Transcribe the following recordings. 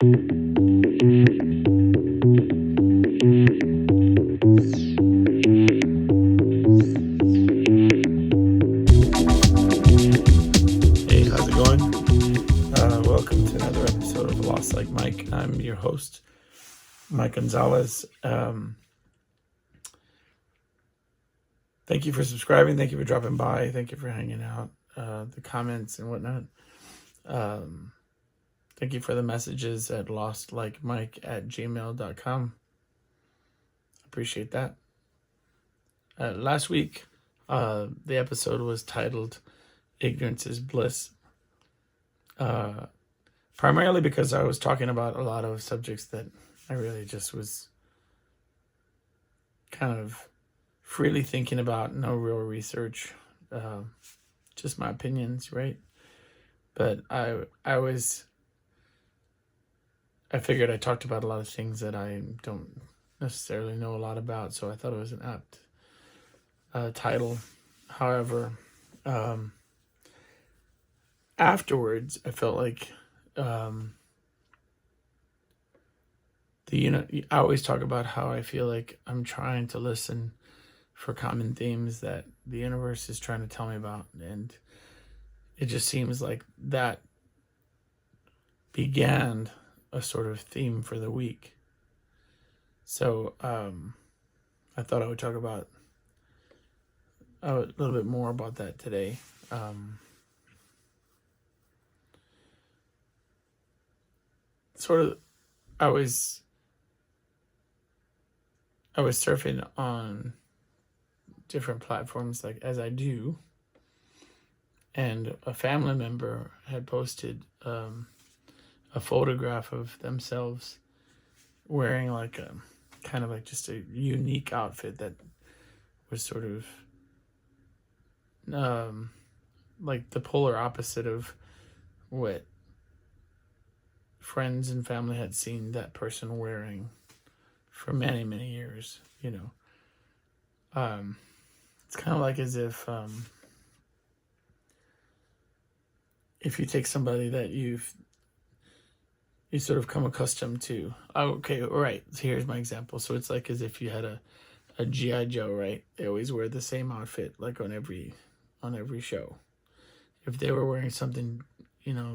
Hey, how's it going? Welcome to another episode of Lost Like Mike. I'm your host, Mike Gonzalez. Thank you for subscribing. Thank you for dropping by. Thank you for hanging out, the comments and whatnot. Thank you for the messages at lostlikemike@gmail.com. Appreciate that. Last week, the episode was titled Ignorance is Bliss. Primarily because I was talking about a lot of subjects that I really just was kind of freely thinking about, no real research, just my opinions, right? But I figured I talked about a lot of things that I don't necessarily know a lot about, so I thought it was an apt title. However, afterwards, I felt like I always talk about how I feel like I'm trying to listen for common themes that the universe is trying to tell me about, and it just seems like that began a sort of theme for the week. So I thought I would talk about a little bit more about that today. I was surfing on different platforms, like as I do, and a family member had posted a photograph of themselves wearing like a kind of like just a unique outfit that was sort of like the polar opposite of what friends and family had seen that person wearing for many, many years, It's kind of like as if you take somebody that you sort of come accustomed to. Oh, okay, all right. So here's my example. So it's like as if you had a G.I. Joe, right? They always wear the same outfit, like on every show. If they were wearing something,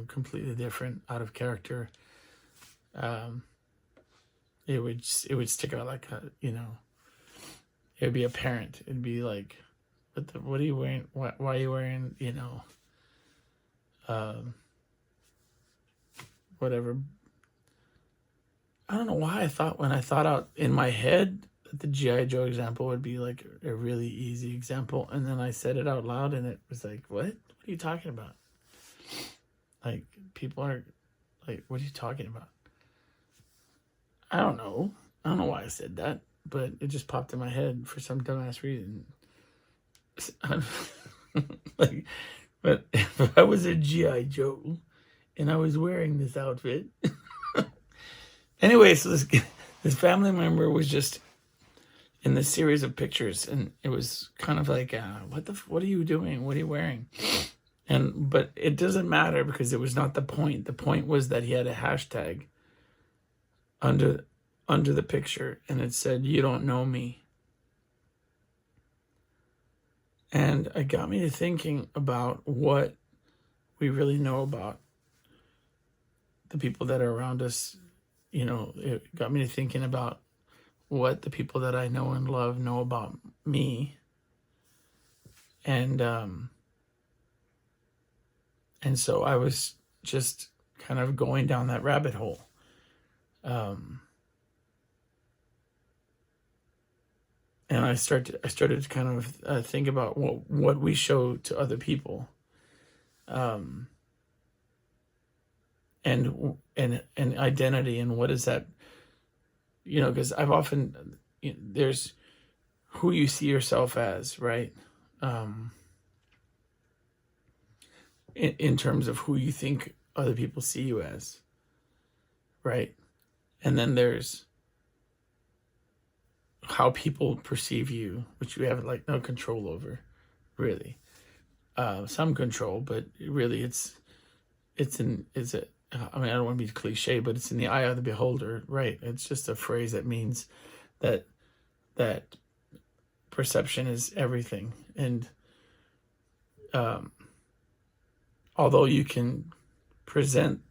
completely different, out of character, it would stick out like it would be apparent. It'd be like, what are you wearing? Why are you wearing, whatever. I don't know why when I thought out in my head that the G.I. Joe example would be like a really easy example. And then I said it out loud and it was like, what are you talking about? Like, people are like, what are you talking about? I don't know why I said that, but it just popped in my head for some dumbass reason. Like, but if I was a G.I. Joe and I was wearing this outfit. Anyway, so this family member was just in this series of pictures, and it was kind of like, what are you doing? What are you wearing? But it doesn't matter because it was not the point. The point was that he had a hashtag under the picture, and it said, "You don't know me." And it got me to thinking about what we really know about the people that are around us. It got me to thinking about what the people that I know and love know about me. And so I was just kind of going down that rabbit hole. And I started to kind of think about what we show to other people. And identity, and what is that? Because I've often, there's who you see yourself as, right? In terms of who you think other people see you as, right? And then there's how people perceive you, which you have like no control over, really. Some control, but really it's I mean, I don't want to be cliche, but it's in the eye of the beholder, right? It's just a phrase that means that that perception is everything. And although you can present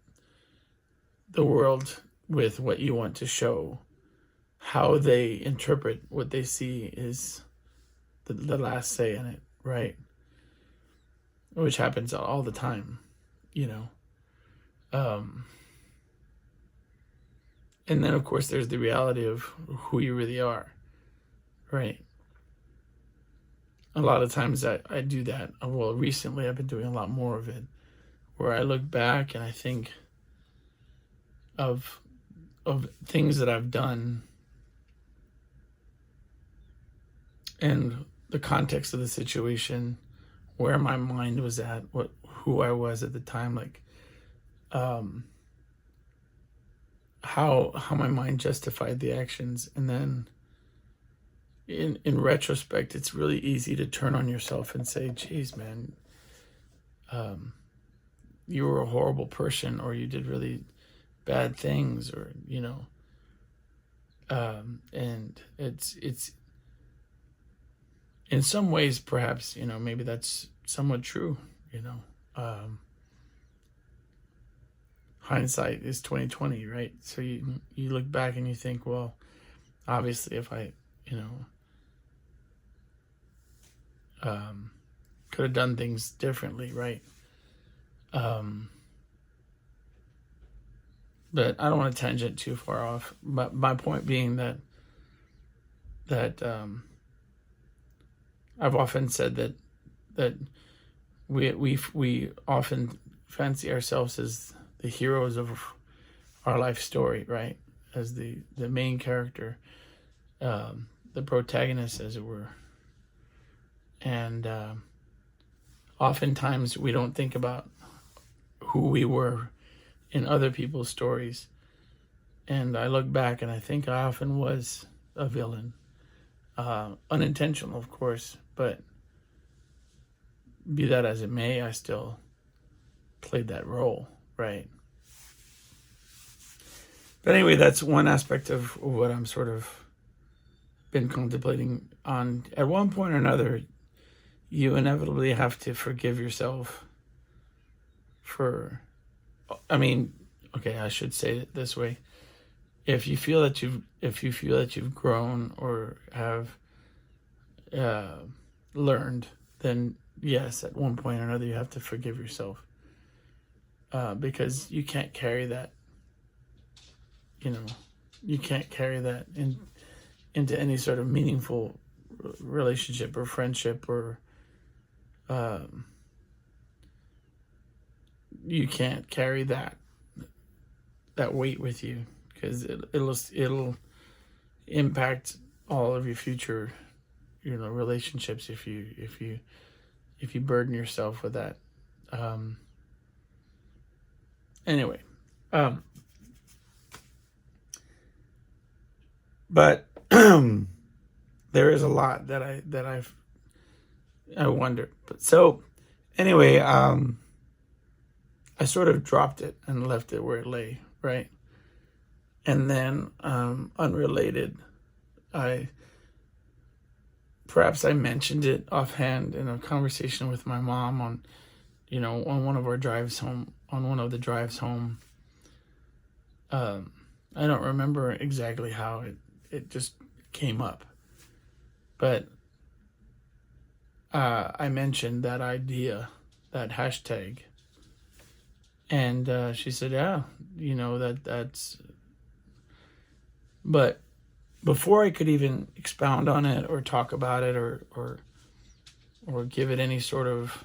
the world with what you want to show, how they interpret what they see is the last say in it, right? Which happens all the time, you know. And then, of course, there's the reality of who you really are, right? A lot of times I do that. Well, recently I've been doing a lot more of it, where I look back and I think of things that I've done and the context of the situation, where my mind was at, who I was at the time, like how my mind justified the actions. And then in retrospect, it's really easy to turn on yourself and say, geez, man, you were a horrible person, or you did really bad things, or, you know, and it's in some ways, perhaps, you know, maybe that's somewhat true, you know. Hindsight is 2020, right? So you look back and you think, well, obviously, if I, you know, could have done things differently, right? But I don't want to tangent too far off. But my point being that I've often said that we often fancy ourselves as the heroes of our life story, right? As the main character, the protagonist, as it were. And oftentimes we don't think about who we were in other people's stories. And I look back and I think I often was a villain. Unintentional, of course, but be that as it may, I still played that role, right? But anyway, that's one aspect of what I'm sort of been contemplating on. At one point or another, you inevitably have to forgive yourself for, I mean, okay, I should say it this way. If you feel that you've grown or have learned, then yes, at one point or another, you have to forgive yourself, because you can't carry that. You know, you can't carry that into any sort of meaningful relationship or friendship, or you can't carry that weight with you, because it'll impact all of your future, you know, relationships if you burden yourself with that. Anyway, but there is a lot that I wonder. But so anyway, I sort of dropped it and left it where it lay, right? And then unrelated, perhaps I mentioned it offhand in a conversation with my mom on one of our drives home, on one of the drives home. I don't remember exactly how it just came up, but I mentioned that idea, that hashtag, and she said, "Yeah, that's." But before I could even expound on it or talk about it or give it any sort of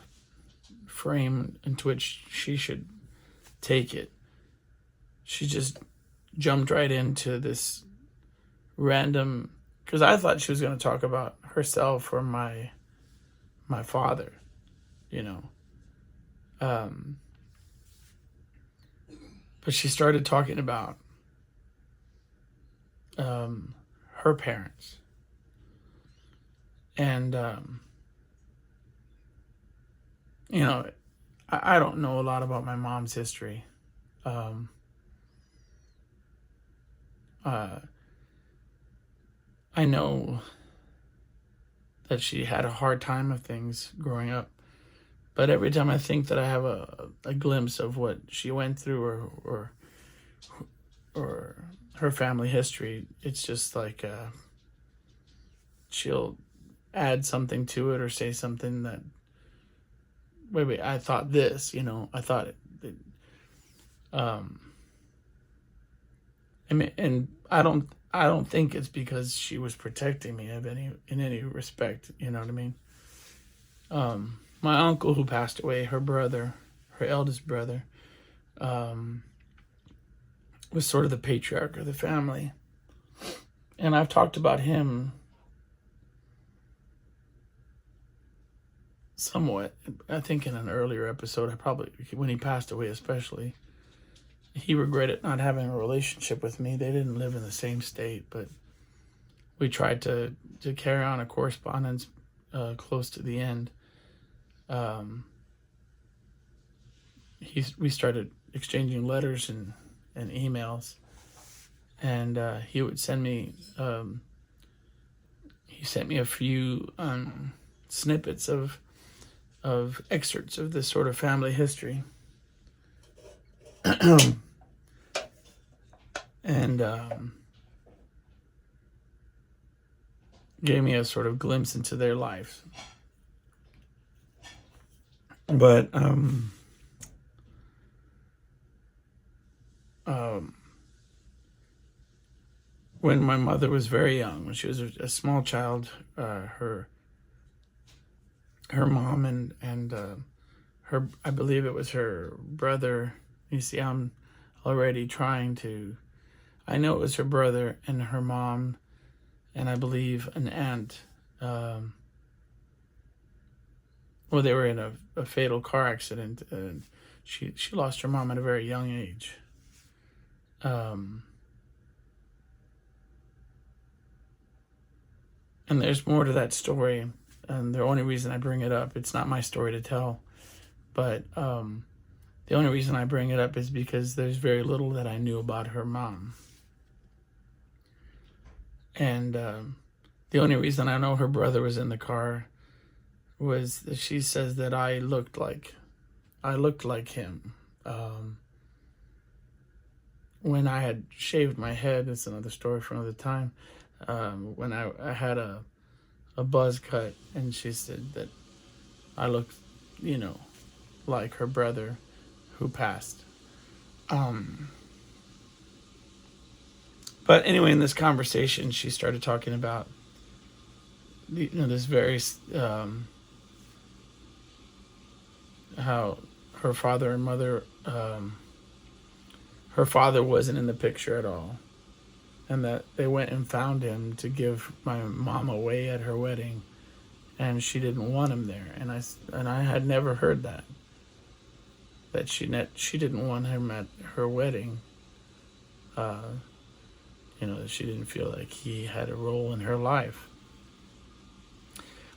frame into which she should take it, she just jumped right into this random, because I thought she was going to talk about herself or my father, but she started talking about her parents. And, I don't know a lot about my mom's history. Um, uh, I know that she had a hard time of things growing up, but every time I think that I have a glimpse of what she went through, or her family history, it's just like she'll add something to it or say something that, wait, I thought this, I thought it. um I mean, and I don't think it's because she was protecting me in any respect, you know what I mean? My uncle who passed away, her brother, her eldest brother, um was sort of the patriarch of the family. And I've talked about him somewhat, I think, in an earlier episode. I probably, when he passed away especially, he regretted not having a relationship with me. They didn't live in the same state, but we tried to carry on a correspondence close to the end. We started exchanging letters and emails, and he would send me. He sent me a few snippets of excerpts of this sort of family history, and gave me a sort of glimpse into their lives. But when my mother was very young, when she was a small child, her mom and her, I believe it was her brother. You see, I'm already trying to. I know it was her brother and her mom, and I believe an aunt. Well, they were in a fatal car accident, and she lost her mom at a very young age. And there's more to that story, and the only reason I bring it up, it's not my story to tell, but the only reason I bring it up is because there's very little that I knew about her mom. And the only reason I know her brother was in the car was that she says that I looked like him. When I had shaved my head, it's another story from another time. When I had a buzz cut, and she said that I looked, like her brother who passed. But anyway, in this conversation, she started talking about, this very, how her father and mother, her father wasn't in the picture at all, and that they went and found him to give my mom away at her wedding, and she didn't want him there. And I had never heard that she didn't want him at her wedding. That she didn't feel like he had a role in her life.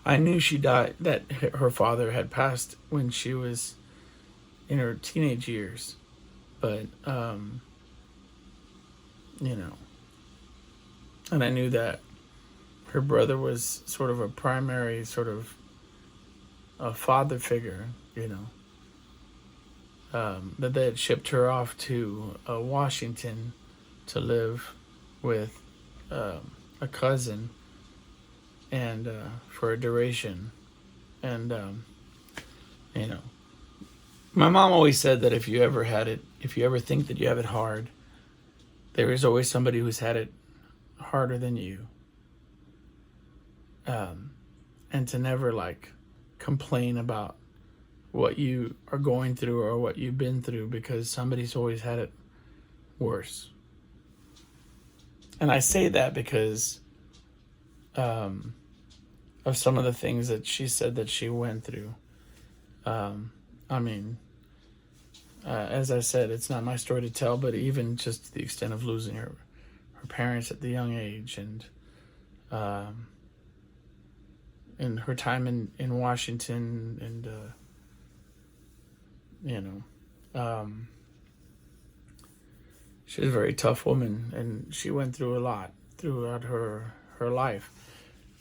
I knew she died, that her father had passed when she was in her teenage years, but and I knew that her brother was sort of a primary sort of a father figure, that they had shipped her off to Washington to live with a cousin, and for a duration. And my mom always said that if you ever think that you have it hard, there is always somebody who's had it harder than you. And to never complain about what you are going through or what you've been through, because somebody's always had it worse. And I say that because of some of the things that she said that she went through. As I said, it's not my story to tell, but even just to the extent of losing her parents at the young age, and her time in Washington, and she's a very tough woman, and she went through a lot throughout her life.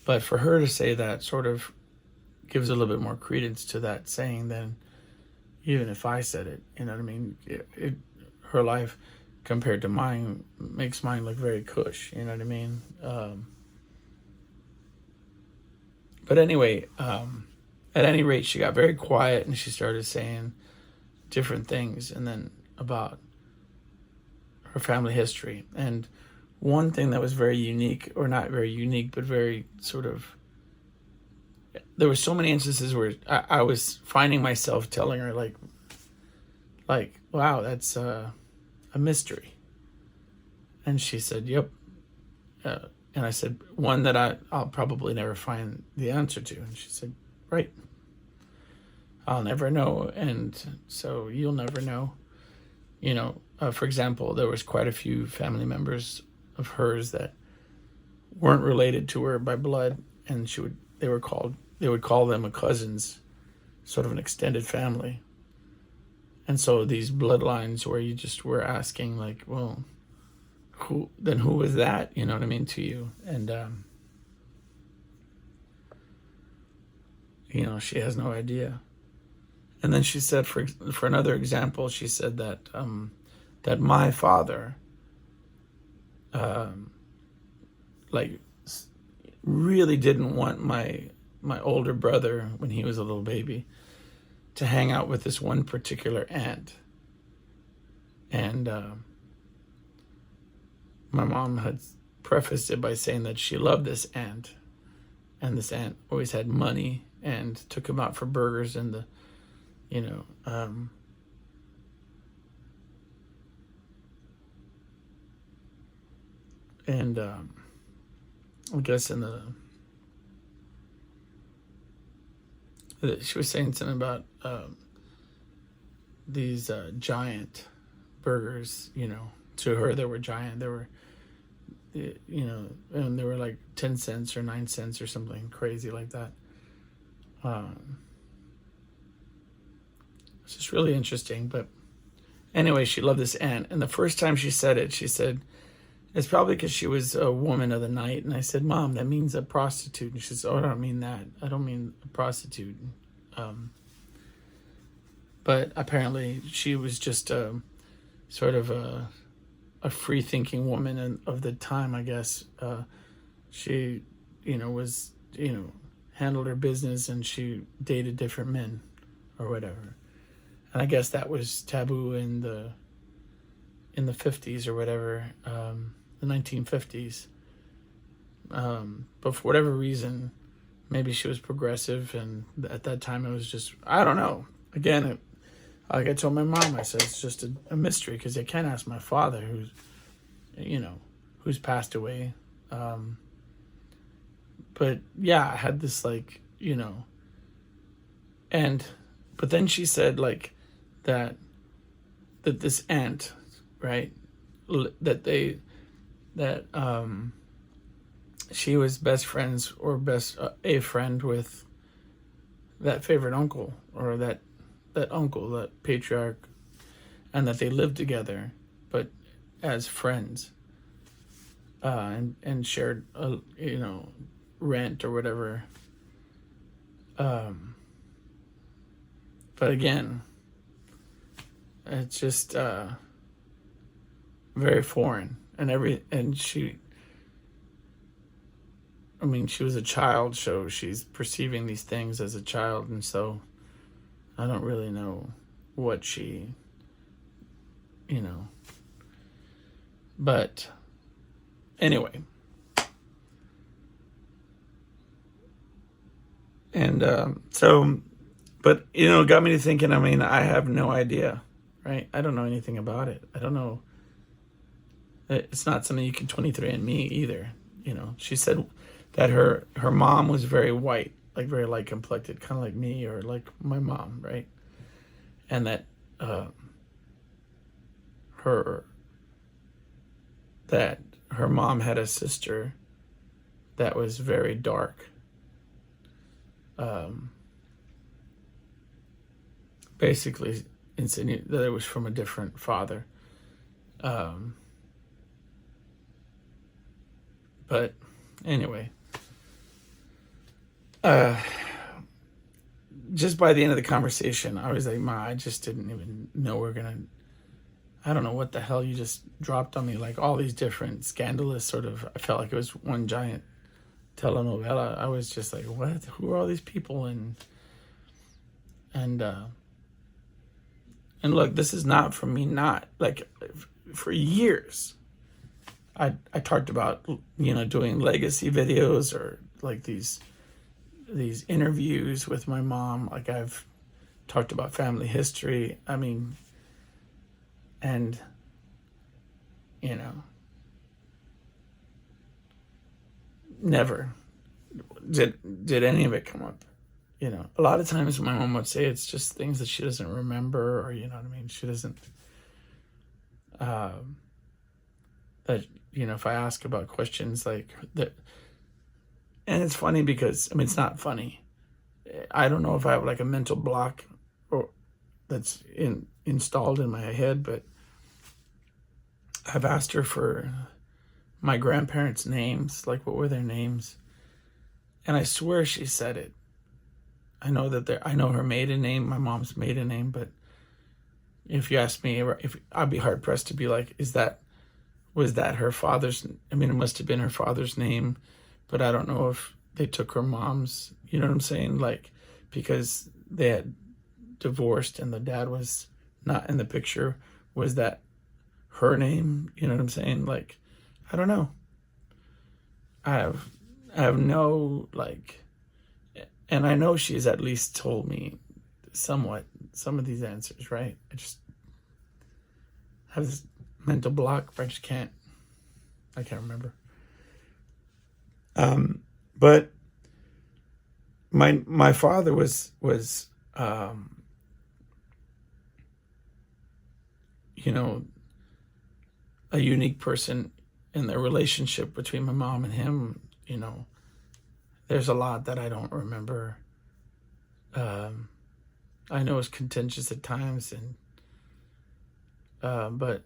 But for her to say that sort of gives a little bit more credence to that saying than even if I said it. You know what I mean? Her life compared to mine makes mine look very cush. You know what I mean? But anyway, at any rate, she got very quiet and she started saying different things, and then about her family history. And one thing that was very unique, or not very unique, but very sort of, there were so many instances where I was finding myself telling her like, wow, that's a mystery. And she said, yep. And I said, one that I'll probably never find the answer to. And she said, right. I'll never know. And so you'll never know. You know, for example, there was quite a few family members of hers that weren't related to her by blood. And they would call them a cousins, sort of an extended family. And so these bloodlines where you just were asking like, well, who was that? You know what I mean, to you? And, you know, she has no idea. And then she said, for another example, she said that, that my father, like really didn't want my older brother when he was a little baby to hang out with this one particular aunt. And, my mom had prefaced it by saying that she loved this aunt, and this aunt always had money and took him out for burgers and the, you know, and I guess in she was saying something about these giant burgers. You know, to her they were giant. They were, you know, and they were like 10 cents or 9 cents or something crazy like that. It's just really interesting. But anyway, she loved this aunt. And the first time she said it, she said, it's probably because she was a woman of the night. And I said, Mom, that means a prostitute. And she said, oh, I don't mean that. I don't mean a prostitute. But apparently she was just sort of a free-thinking woman of the time, I guess. She, you know, was, you know, handled her business, and she dated different men or whatever. And I guess that was taboo in the 50s or whatever, the 1950s. But for whatever reason, maybe she was progressive, and at that time it was just, I don't know. Again, like I told my mom, I said, it's just a mystery, because I can't ask my father, who's passed away. But yeah, I had this like, you know, but then she said like that this aunt, right, that she was best friends, or a friend with that favorite uncle, or that uncle, that patriarch, and that they lived together, but as friends, and shared, you know, rent or whatever. But again, it's just very foreign, and she was a child, so she's perceiving these things as a child, and so I don't really know what she, you know. But anyway, and so, but you know, it got me to thinking. I mean, I have no idea, right? I don't know anything about it. I don't know. It's not something you can 23andMe either. You know, she said that her mom was very white, like very light complected, kind of like me or like my mom, right? And that her mom had a sister that was very dark. Basically insinuating that it was from a different father. Um, but anyway, uh, just by the end of the conversation, I was like, Ma, I just didn't even know we're gonna. I don't know what the hell you just dropped on me, like all these different scandalous sort of. I felt like it was one giant telenovela. I was just like, what? Who are all these people? And and look, this is not from me. Not like for years, I talked about doing legacy videos or like these interviews with my mom. Like I've talked about family history. I mean, and you know, never did any of it come up. A lot of times my mom would say it's just things that she doesn't remember, or you know what I mean. She doesn't. That if I ask about questions like that, and it's funny because I mean it's not funny. I don't know if I have like a mental block or that's installed in my head, but I've asked her for my grandparents' names, like what were their names, and I swear she said it. I know her maiden name, my mom's maiden name, but if you ask me, if I'd be hard pressed to be like, was that her father's? I mean, it must have been her father's name, but I don't know if they took her mom's. You know what I'm saying? Like, because they had divorced and the dad was not in the picture. Was that her name? You know what I'm saying? Like, I don't know. I have no like, and I know she's at least told me somewhat some of these answers, right? I just have this mental block where I can't remember. But my father was a unique person in the relationship between my mom and him. There's a lot that I don't remember. I know it's contentious at times, but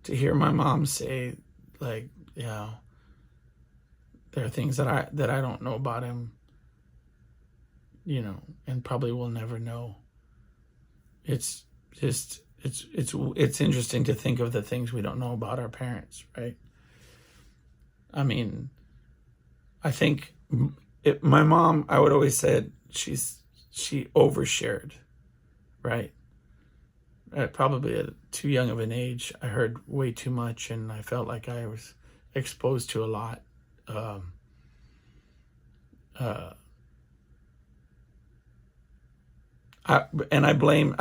to hear my mom say, like, there are things that I don't know about him, and probably will never know. It's just it's interesting to think of the things we don't know about our parents, right? I mean, I think my mom, I would always say she overshared, right? Probably at too young of an age, I heard way too much, and I felt like I was exposed to a lot. I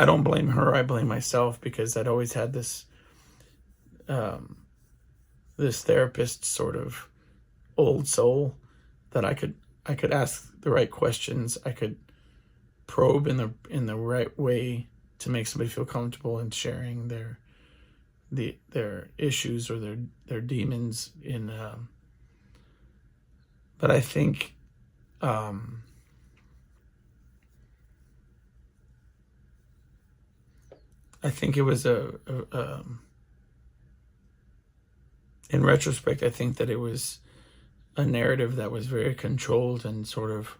don't blame her. I blame myself because I'd always had this therapist sort of old soul that I could ask the right questions. I could probe in the right way to make somebody feel comfortable in sharing their issues or their demons but I think it was in retrospect, I think that it was a narrative that was very controlled and sort of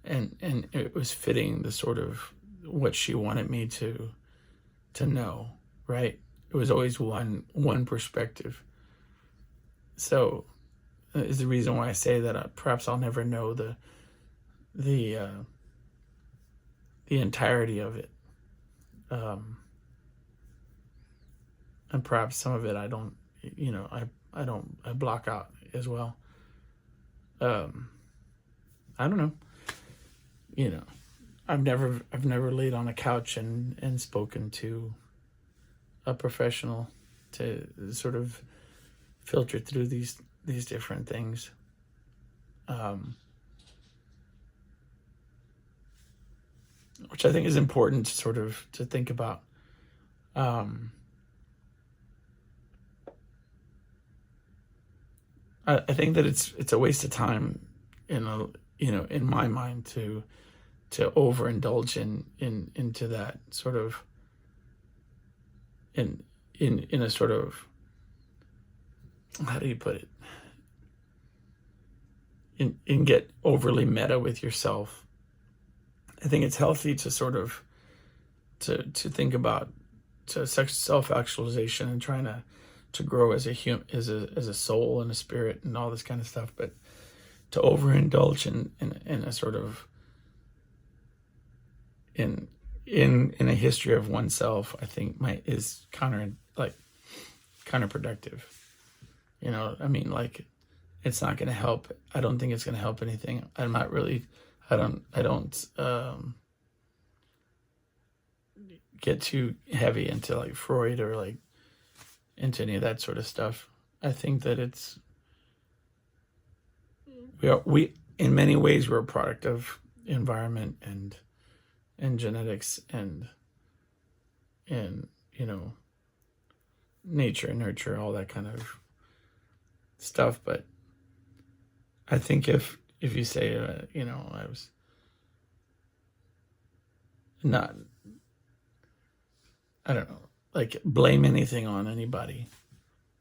and it was fitting the sort of what she wanted me to know, right? It was always one perspective. So is the reason why I say that perhaps I'll never know the entirety of it, and perhaps some of it I don't, I block out as well. I don't know. I've never laid on a couch and spoken to a professional to sort of filter through these different things. Which I think is important to sort of to think about. I think that it's a waste of time in my mind to overindulge into that sort of in a sort of, how do you put it, in get overly meta with yourself. I think it's healthy to sort of to think about to self-actualization and trying to grow as a human, as a soul and a spirit and all this kind of stuff. But to overindulge in a sort of in a history of oneself, I think is counterproductive. You know, I mean, like, it's not going to help. I don't think it's going to help anything. I'm not really. I don't get too heavy into like Freud or like into any of that sort of stuff. I think that it's we in many ways we're a product of environment and genetics and you know, nature and nurture, all that kind of stuff. But I think if you say you know, I was not, I don't know, like, blame anything on anybody.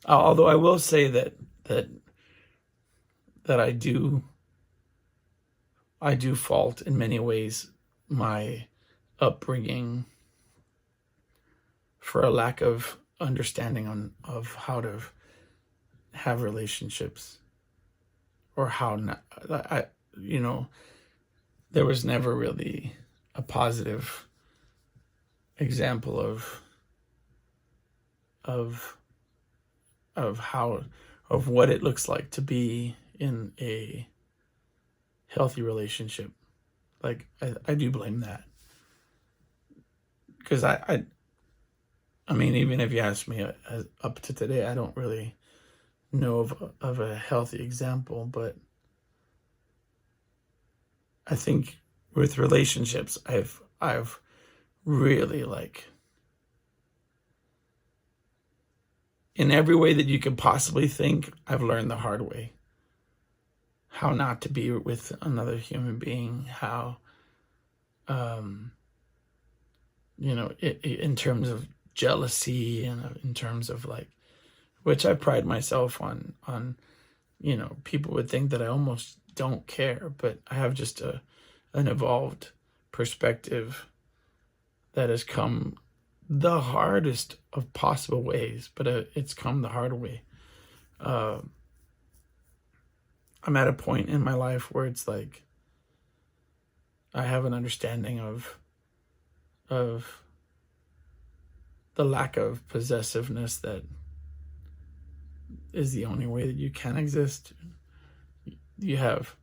Although I will say that I do fault in many ways my upbringing for a lack of understanding of how to have relationships, or how not. You know, there was never really a positive example of what it looks like to be in a healthy relationship. Like, I do blame that, because I mean, even if you ask me up to today, I don't really know of a healthy example. But I think with relationships, I've really, like, in every way that you could possibly think, I've learned the hard way how not to be with another human being, how you know, in terms of jealousy, and in terms of, like, which I pride myself on, you know, people would think that I almost don't care, but I have just an evolved perspective that has come the hardest of possible ways, but it's come the hard way. I'm at a point in my life where it's like I have an understanding of the lack of possessiveness that is the only way that you can exist. You have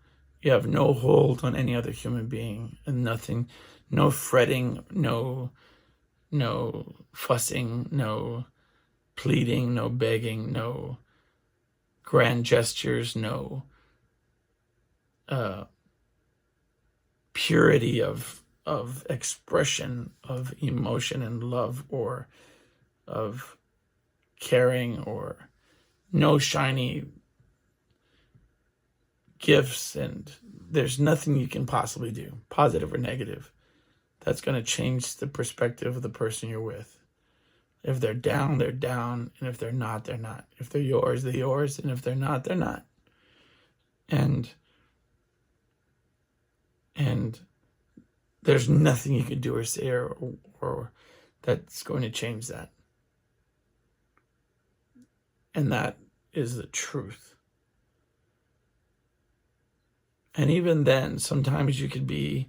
no hold on any other human being, and nothing, no fretting, no fussing, no pleading, no begging, no grand gestures, no purity of expression of emotion and love, or of caring, or no shiny gifts. And there's nothing you can possibly do, positive or negative, that's going to change the perspective of the person you're with. If they're down, they're down, and if they're not, they're not. If they're yours, they're yours, and if they're not, they're not. And there's nothing you can do or say or that's going to change that. And that is the truth. And even then, sometimes you could be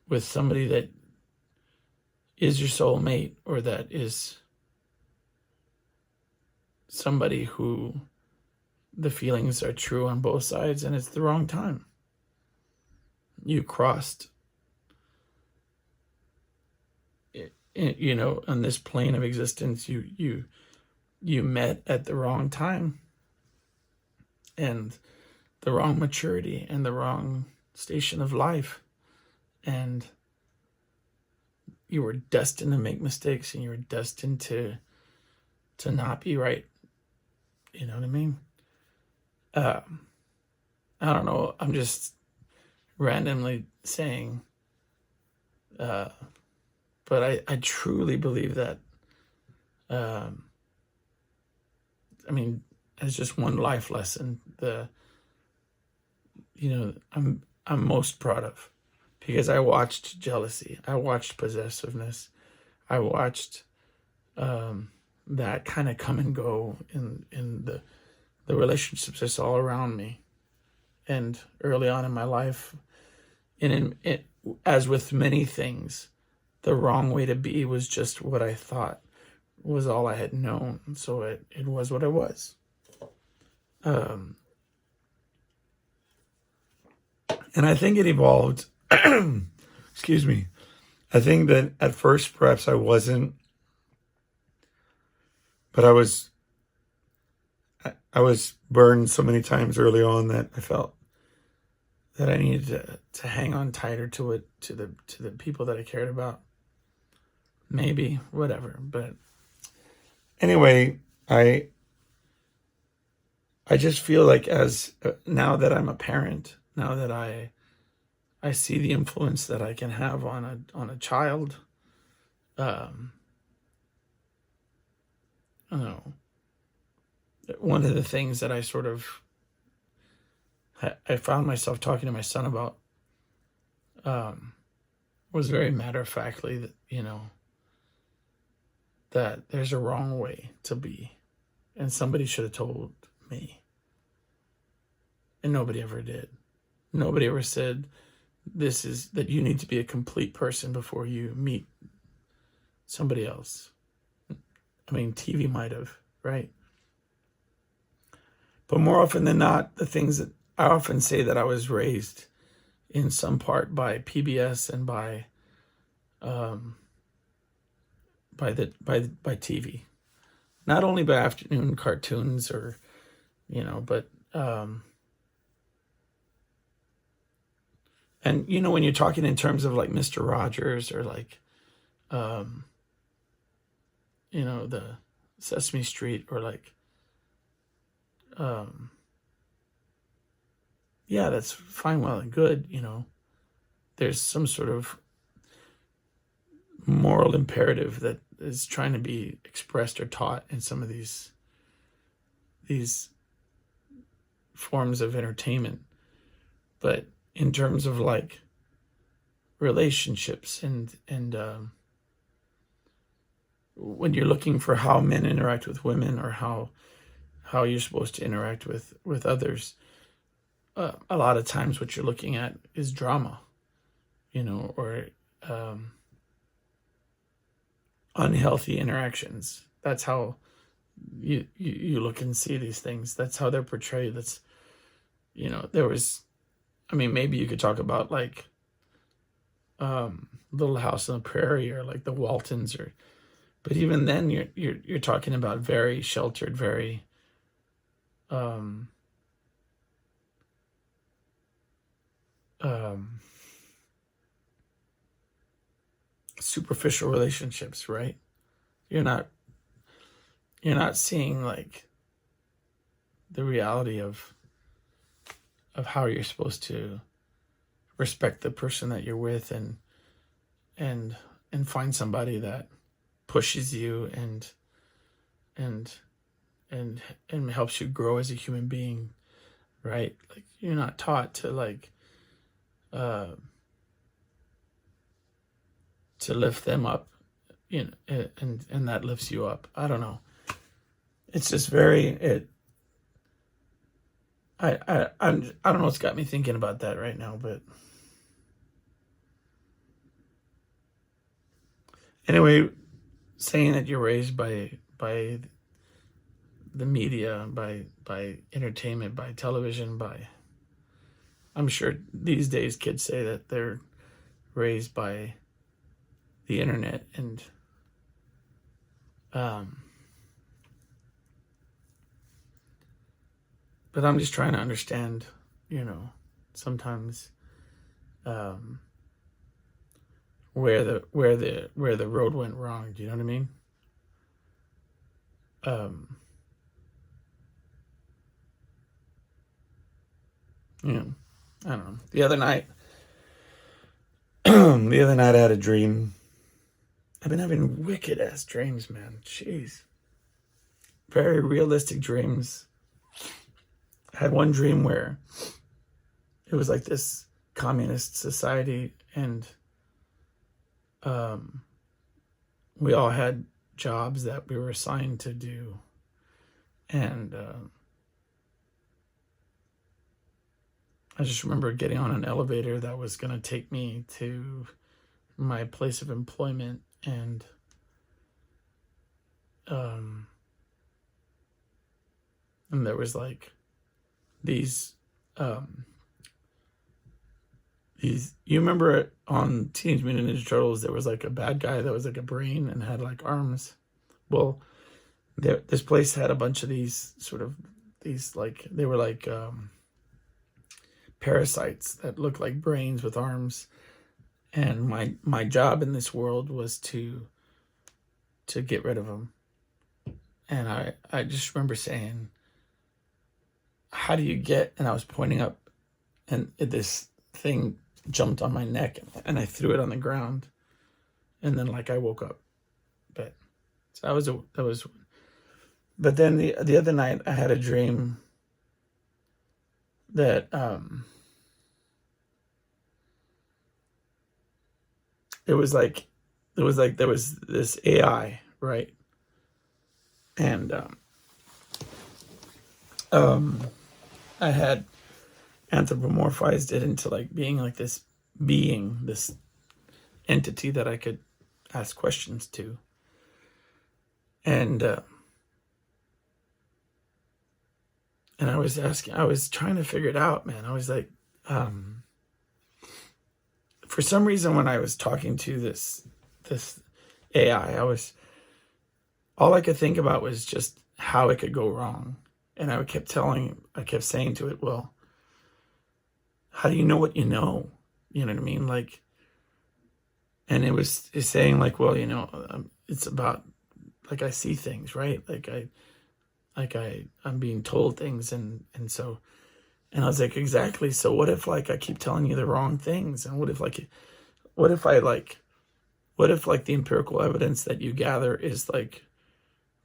with somebody that is your soulmate, or that is somebody who the feelings are true on both sides, and it's the wrong time. You crossed, you know, on this plane of existence, you met at the wrong time, and the wrong maturity, and the wrong station of life, and you were destined to make mistakes, and you were destined to not be right. You know what I mean? I don't know. I'm just randomly saying, but I truly believe that I mean, as just one life lesson, I'm most proud of, because I watched jealousy, I watched possessiveness, I watched that kind of come and go in the relationships I saw around me, and early on in my life, as with many things, the wrong way to be was just what I thought was all I had known. So it was what it was. And I think it evolved. Excuse me. I think that at first, perhaps I wasn't, but I was burned so many times early on that I felt that I needed to hang on tighter to it, to the people that I cared about. Maybe, whatever. But anyway, I just feel like, as now that I'm a parent, now that I see the influence that I can have on a child, I don't know. One of the things that I sort of I found myself talking to my son about was very matter of factly that, that there's a wrong way to be, and somebody should have told me, and nobody ever did. Nobody ever said, that you need to be a complete person before you meet somebody else. I mean, TV might have, right? But more often than not, the things that I often say, that I was raised in some part by PBS and by TV, not only by afternoon cartoons or, but and when you're talking in terms of like Mr. Rogers, or like the Sesame Street, or like yeah, that's fine, well and good. There's some sort of moral imperative that is trying to be expressed or taught in some of these forms of entertainment. But in terms of like relationships and when you're looking for how men interact with women, or how you're supposed to interact with others, a lot of times what you're looking at is drama, or unhealthy interactions. That's how you look and see these things. That's how they're portrayed. That's, there was, I mean, maybe you could talk about like Little House on the Prairie, or like the Waltons, but even then you're talking about very sheltered, very superficial relationships, right? You're not seeing like the reality of how you're supposed to respect the person that you're with, and find somebody that pushes you and helps you grow as a human being, right? Like, you're not taught to like to lift them up, and that lifts you up. I don't know. It's just I don't know what's got me thinking about that right now, but anyway, saying that you're raised by the media, by entertainment, by television, I'm sure these days kids say that they're raised by the internet, and but I'm just trying to understand, sometimes where the road went wrong. Do you know what I mean? I don't know. The other night I had a dream. I've been having wicked ass dreams, man. Jeez. very realistic dreams. I had one dream where it was like this communist society, and we all had jobs that we were assigned to do. And I just remember getting on an elevator that was going to take me to my place of employment, and there was like these you remember it on Teenage Mutant Ninja Turtles, there was like a bad guy that was like a brain and had like arms. Well, this place had a bunch of these like, they were like parasites that looked like brains with arms. And my job in this world was to get rid of them. And I just remember saying, how do you get, and I was pointing up, and this thing jumped on my neck, and I threw it on the ground, and then like I woke up. But so that was but then the other night I had a dream that it was like there was this AI, right? And I had anthropomorphized it into like being like this being, this entity that I could ask questions to. And I was trying to figure it out, man. I was like, for some reason, when I was talking to this AI, all I could think about was just how it could go wrong. And I kept saying to it, well, how do you know what you know? You know what I mean? Like, and it's saying like, well, it's about, like, I see things, right? I'm being told things. And I was like, exactly. So what if like I keep telling you the wrong things? And what if the empirical evidence that you gather is like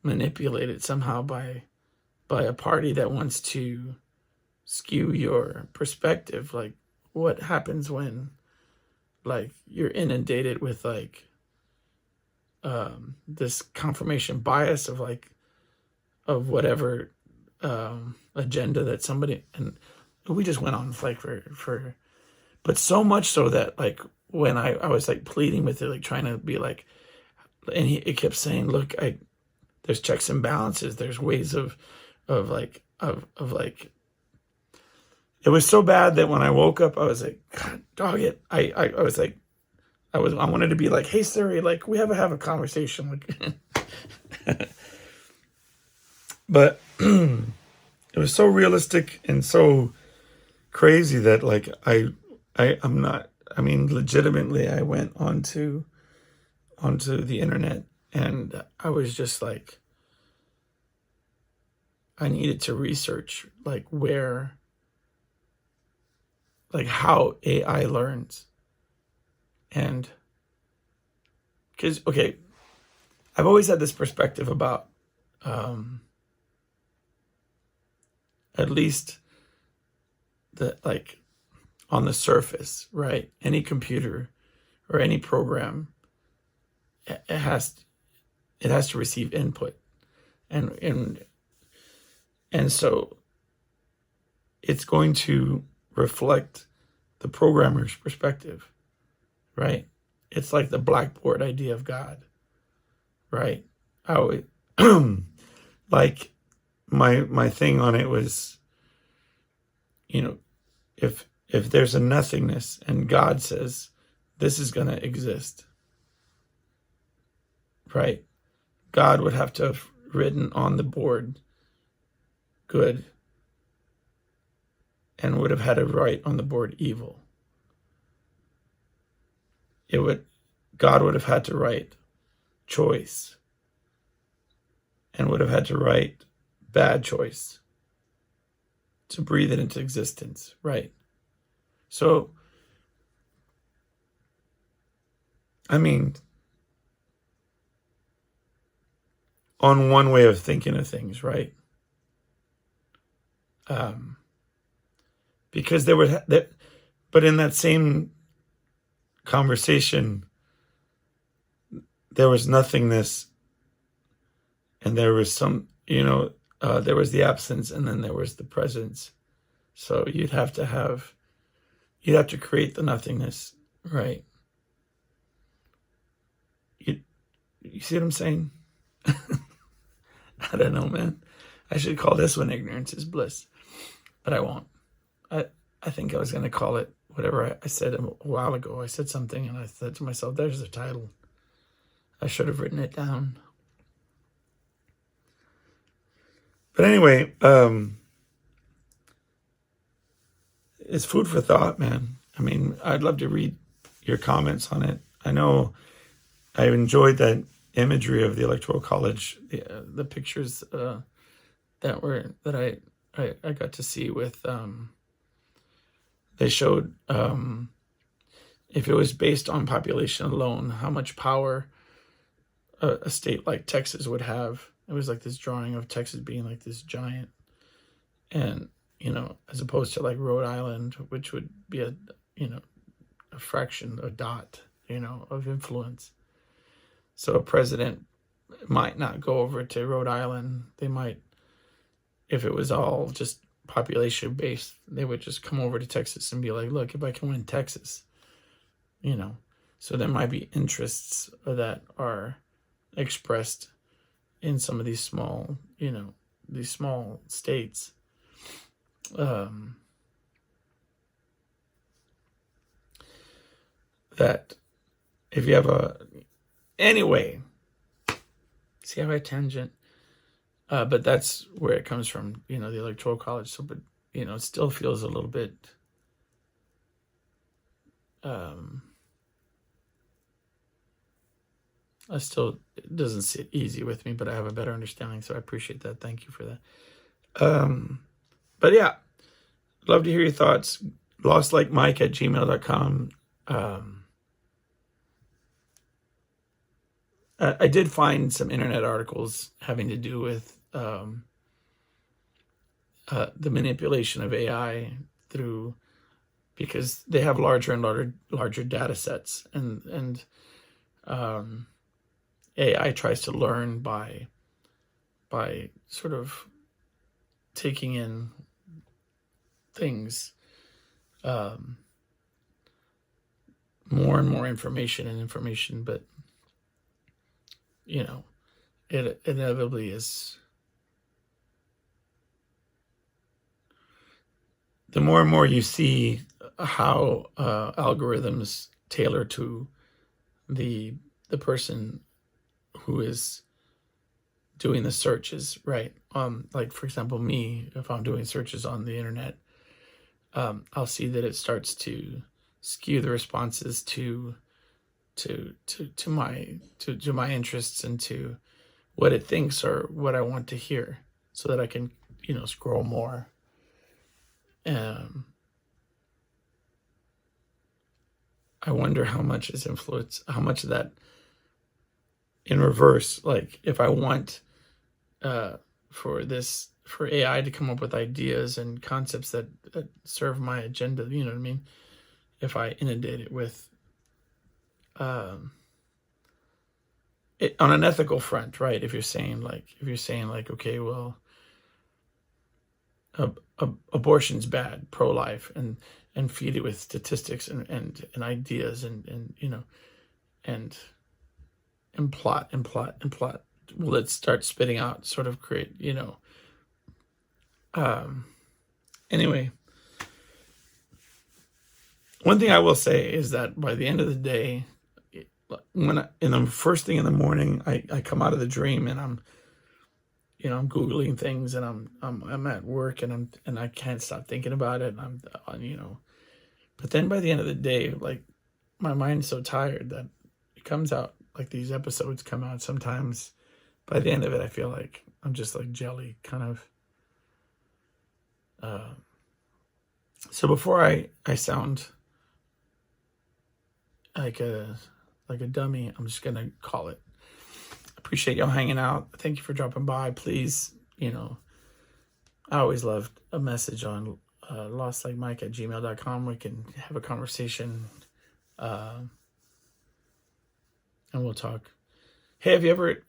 manipulated somehow by a party that wants to skew your perspective? Like, what happens when like you're inundated with like this confirmation bias of whatever agenda that somebody, and we just went on like for but so much so that like when I was like pleading with it, like trying to be like, and it kept saying, look, there's checks and balances, there's ways of like it was so bad that when I woke up I was like, God dog it, I was like, I wanted to be like, hey Siri, like we have a conversation, like but it was so realistic and so crazy that like I'm not, I mean, legitimately I went onto the internet, and I was just like, I needed to research like how AI learns. And because, okay, I've always had this perspective about at least like on the surface, right? Any computer or any program, it has to receive input, and so it's going to reflect the programmer's perspective, right? It's like the blackboard idea of God, right? I would like my thing on it was, if there's a nothingness and God says this is going to exist, right? God would have to have written on the board good, and would have had to write on the board evil. God would have had to write choice, and would have had to write bad choice to breathe it into existence, right? So, I mean, on one way of thinking of things, right? Because there would but in that same conversation, there was nothingness, and there was some, there was the absence, and then there was the presence. So you'd have to create the nothingness, right? You see what I'm saying? I don't know, man. I should call this one ignorance is bliss, but I won't. I think I was going to call it whatever I said a while ago. I said something and I said to myself, there's the title. I should have written it down. But anyway, it's food for thought, man. I mean, I'd love to read your comments on it. I know I enjoyed that imagery of the Electoral College, the pictures that I got to see with, they showed if it was based on population alone, how much power a state like Texas would have. It was like this drawing of Texas being like this giant, and as opposed to like Rhode Island, which would be a fraction, a dot, of influence. So a president might not go over to Rhode Island. They might, if it was all just population based, they would just come over to Texas and be like, look, if I can win Texas, so there might be interests that are expressed in some of these small, these small states. That if you have anyway, see how I tangent? But that's where it comes from, the Electoral College. So, but, it still feels a little bit, it doesn't sit easy with me, but I have a better understanding. So I appreciate that. Thank you for that. But yeah, love to hear your thoughts. LostLikeMike@gmail.com. I did find some internet articles having to do with the manipulation of AI because they have larger and larger data sets, and AI tries to learn by sort of taking in things, more and more information, but it inevitably is. The more and more you see how algorithms tailor to the person who is doing the searches, right? Like for example, me, if I'm doing searches on the internet, I'll see that it starts to skew the responses to my interests and to what it thinks or what I want to hear, so that I can scroll more. I wonder how much is influence, how much of that in reverse, like if I want for AI to come up with ideas and concepts that serve my agenda, you know what I mean? If I inundate it with on an ethical front, right? If you're saying like, okay, well, abortion's bad, pro-life, and feed it with statistics and ideas and plot. Well, let's start spitting out, sort of create, anyway. One thing I will say is that by the end of the day, in the first thing in the morning, I come out of the dream and I'm Googling things, and I'm at work and I can't stop thinking about it. And but then by the end of the day, like my mind's so tired that it comes out, like these episodes come out sometimes. By the end of it, I feel like I'm just like jelly, kind of. So before I sound like a dummy, I'm just gonna call it. appreciate y'all hanging out. Thank you for dropping by. Please, I always loved a message on lostlikemike@gmail.com. We can have a conversation, and we'll talk. Hey, have you ever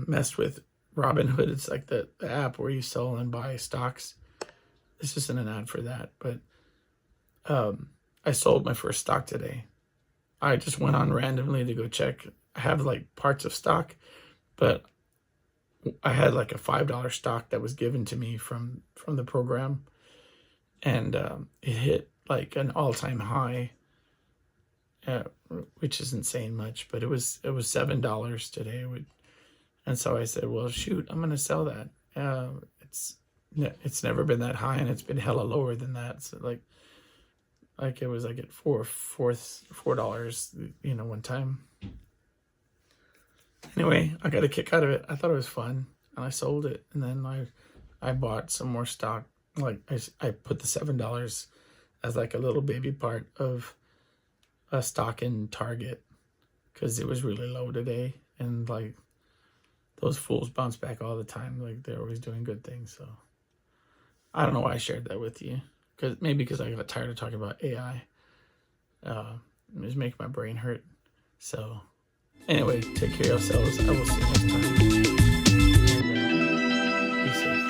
messed with Robinhood? It's like the app where you sell and buy stocks. This isn't an ad for that, but I sold my first stock today. I just went on randomly to go check. I have like parts of stock, but I had like a $5 stock that was given to me from the program, and it hit like an all-time high, which isn't saying much, but it was $7 today. And so I said, well, shoot, I'm gonna sell that. It's never been that high, and it's been hella lower than that. So like it was like at $4, one time. Anyway, I got a kick out of it. I thought it was fun, and I sold it, and then I bought some more stock. Like I put the $7 as like a little baby part of a stock in Target, because it was really low today, and like those fools bounce back all the time. Like they're always doing good things. So I don't know why I shared that with you, because I got tired of talking about AI. It was making my brain hurt. So anyway, take care of yourselves. I will see you next time. And, be safe.